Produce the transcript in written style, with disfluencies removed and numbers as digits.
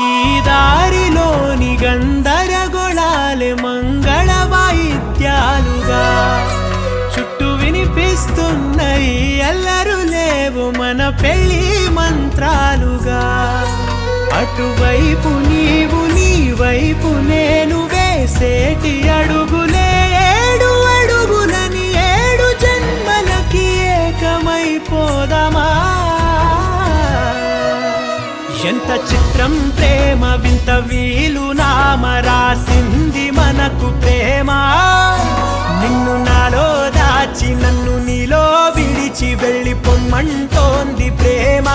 ఈ దారిలోని గందరగోళాలే మంగళ వాయిద్యాలుగా చుట్టూ వినిపిస్తున్నాయి అల్లరు లేవు మన పెళ్లి మంత్రాలుగా అటువైపు నీవు నీ వైపు నేను వేసేటి అడుగులే ఏడు అడుగులని ఏడు జన్మలకి ఏకమైపోదామా ఎంత చిత్రం ప్రేమ వింత వీలు నామ రాసింది మనకు ప్రేమ నిన్ను నాలో దాచి నన్ను నీలో విడిచి వెళ్ళి పొమ్మంటోంది ప్రేమ